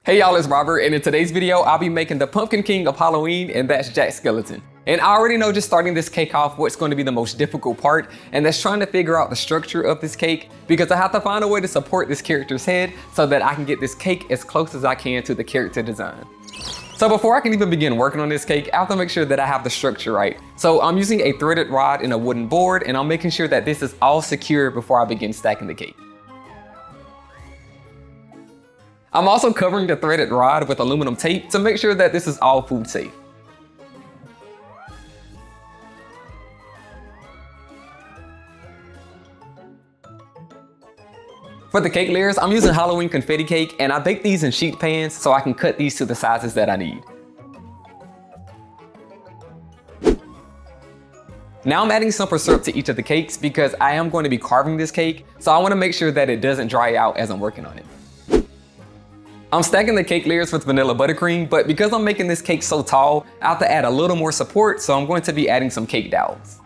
Hey y'all, it's Robert, and in today's video, I'll be making the Pumpkin King of Halloween, and that's Jack Skellington. And I already know just starting this cake off what's going to be the most difficult part, and that's trying to figure out the structure of this cake, because I have to find a way to support this character's head so that I can get this cake as close as I can to the character design. So before I can even begin working on this cake, I have to make sure that I have the structure right. So I'm using a threaded rod and a wooden board, and I'm making sure that this is all secure before I begin stacking the cake. I'm also covering the threaded rod with aluminum tape to make sure that this is all food safe. For the cake layers, I'm using Halloween confetti cake, and I bake these in sheet pans so I can cut these to the sizes that I need. Now I'm adding simple syrup to each of the cakes because I am going to be carving this cake, so I want to make sure that it doesn't dry out as I'm working on it. I'm stacking the cake layers with vanilla buttercream, but because I'm making this cake so tall, I have to add a little more support, so I'm going to be adding some cake dowels.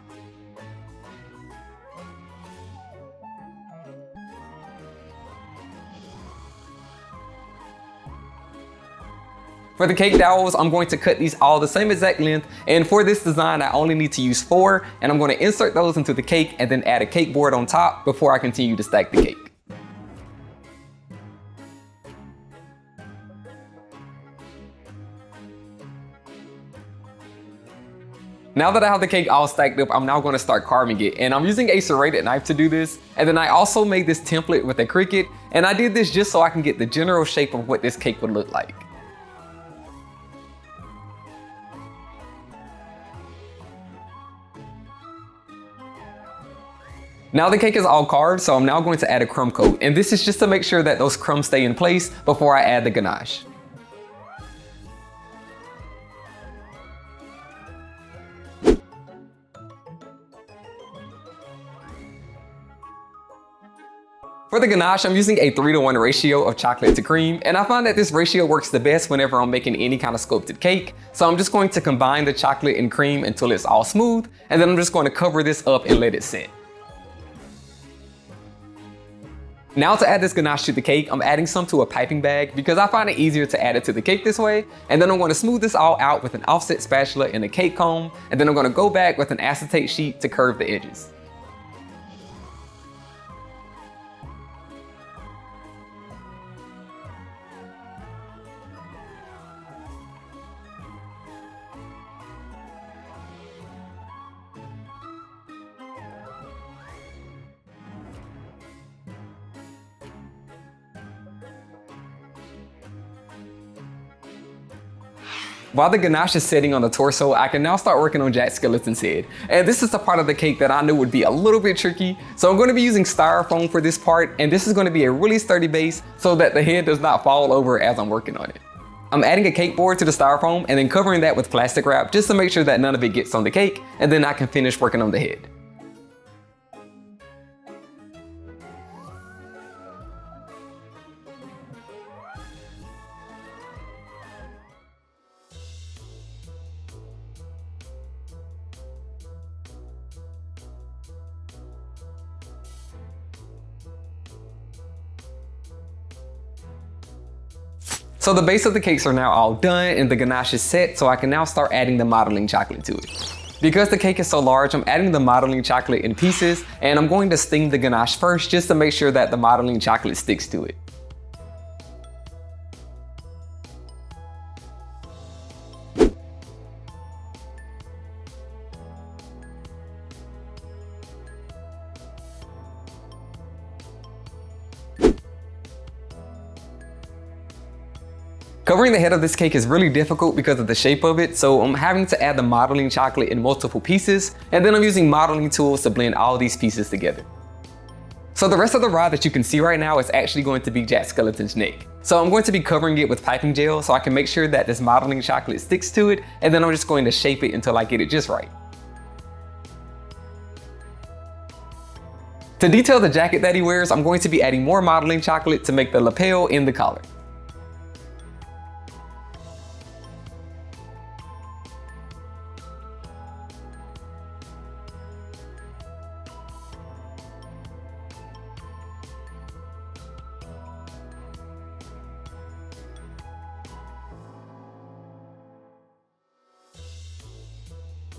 For the cake dowels, I'm going to cut these all the same exact length, and for this design, I only need to use 4, and I'm going to insert those into the cake and then add a cake board on top before I continue to stack the cake. Now that I have the cake all stacked up, I'm now going to start carving it, and I'm using a serrated knife to do this. And then I also made this template with a Cricut, and I did this just so I can get the general shape of what this cake would look like. Now the cake is all carved, so I'm now going to add a crumb coat, and this is just to make sure that those crumbs stay in place before I add the ganache. For the ganache, I'm using a 3-to-1 ratio of chocolate to cream, and I find that this ratio works the best whenever I'm making any kind of sculpted cake. So I'm just going to combine the chocolate and cream until it's all smooth, and then I'm just going to cover this up and let it sit. Now to add this ganache to the cake, I'm adding some to a piping bag because I find it easier to add it to the cake this way. And then I'm going to smooth this all out with an offset spatula and a cake comb, and then I'm going to go back with an acetate sheet to curve the edges. While the ganache is sitting on the torso, I can now start working on Jack Skellington's head. And this is the part of the cake that I knew would be a little bit tricky. So I'm going to be using styrofoam for this part, and this is going to be a really sturdy base so that the head does not fall over as I'm working on it. I'm adding a cake board to the styrofoam and then covering that with plastic wrap just to make sure that none of it gets on the cake, and then I can finish working on the head. So the base of the cakes are now all done and the ganache is set, so I can now start adding the modeling chocolate to it. Because the cake is so large, I'm adding the modeling chocolate in pieces, and I'm going to steam the ganache first just to make sure that the modeling chocolate sticks to it. Covering the head of this cake is really difficult because of the shape of it, so I'm having to add the modeling chocolate in multiple pieces, and then I'm using modeling tools to blend all these pieces together. So the rest of the rod that you can see right now is actually going to be Jack Skellington's neck. So I'm going to be covering it with piping gel so I can make sure that this modeling chocolate sticks to it, and then I'm just going to shape it until I get it just right. To detail the jacket that he wears, I'm going to be adding more modeling chocolate to make the lapel and the collar.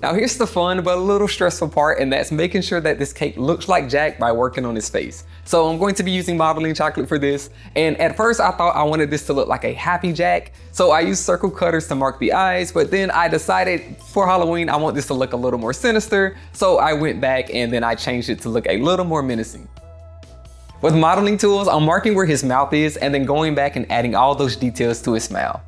Now here's the fun but a little stressful part, and that's making sure that this cake looks like Jack by working on his face. So I'm going to be using modeling chocolate for this, and at first I thought I wanted this to look like a happy Jack, so I used circle cutters to mark the eyes, but then I decided for Halloween I want this to look a little more sinister, so I went back and then I changed it to look a little more menacing. With modeling tools, I'm marking where his mouth is and then going back and adding all those details to his smile.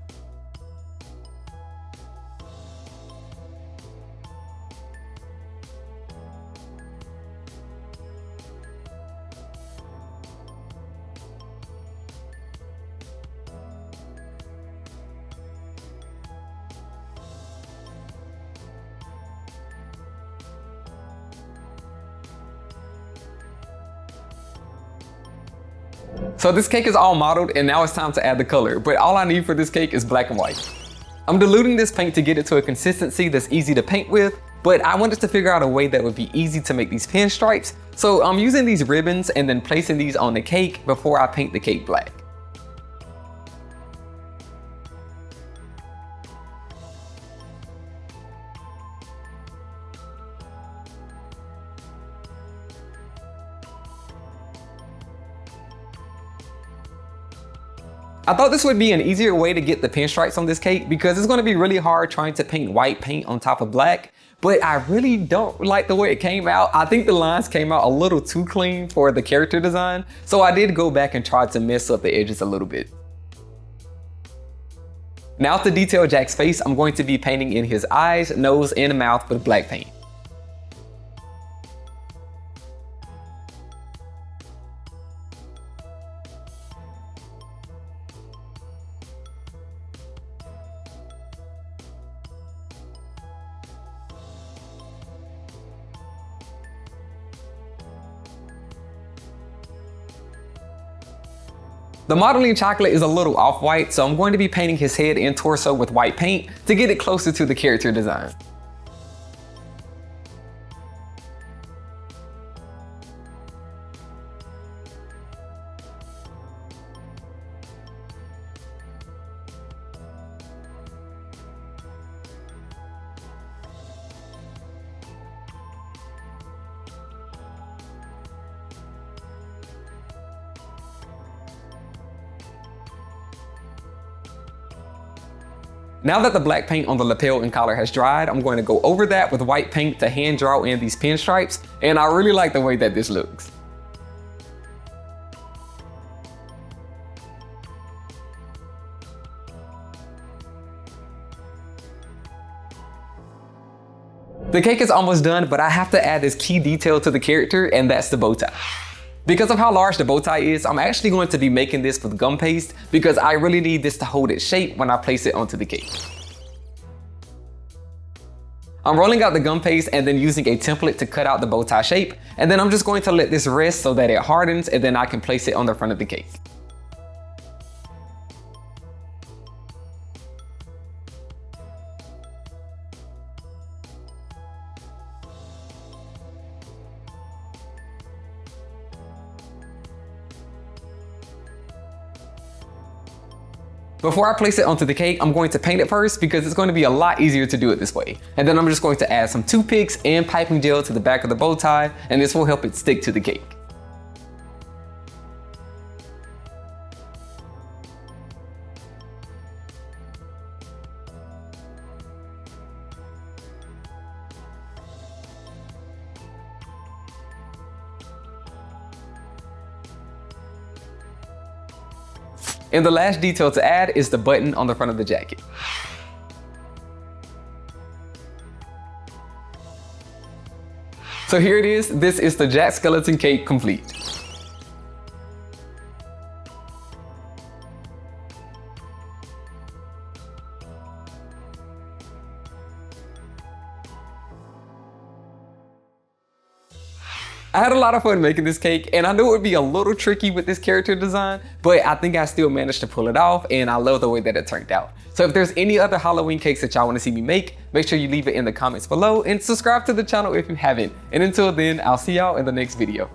So this cake is all modeled and now it's time to add the color, but all I need for this cake is black and white. I'm diluting this paint to get it to a consistency that's easy to paint with, but I wanted to figure out a way that would be easy to make these pinstripes, so I'm using these ribbons and then placing these on the cake before I paint the cake black. I thought this would be an easier way to get the pinstripes on this cake because it's going to be really hard trying to paint white paint on top of black, but I really don't like the way it came out. I think the lines came out a little too clean for the character design, so I did go back and try to mess up the edges a little bit. Now to detail Jack's face, I'm going to be painting in his eyes, nose, and mouth with black paint. The modeling chocolate is a little off-white, so I'm going to be painting his head and torso with white paint to get it closer to the character design. Now that the black paint on the lapel and collar has dried, I'm going to go over that with white paint to hand draw in these pinstripes, and I really like the way that this looks. The cake is almost done, but I have to add this key detail to the character, and that's the bow tie. Because of how large the bow tie is, I'm actually going to be making this with gum paste because I really need this to hold its shape when I place it onto the cake. I'm rolling out the gum paste and then using a template to cut out the bow tie shape, and then I'm just going to let this rest so that it hardens, and then I can place it on the front of the cake. Before I place it onto the cake, I'm going to paint it first because it's going to be a lot easier to do it this way. And then I'm just going to add some toothpicks and piping gel to the back of the bow tie, and this will help it stick to the cake. And the last detail to add is the button on the front of the jacket. So here it is. This is the Jack Skellington Cake complete. I had a lot of fun making this cake, and I knew it would be a little tricky with this character design, but I think I still managed to pull it off, and I love the way that it turned out. So if there's any other Halloween cakes that y'all want to see me make, make sure you leave it in the comments below and subscribe to the channel if you haven't. And until then, I'll see y'all in the next video.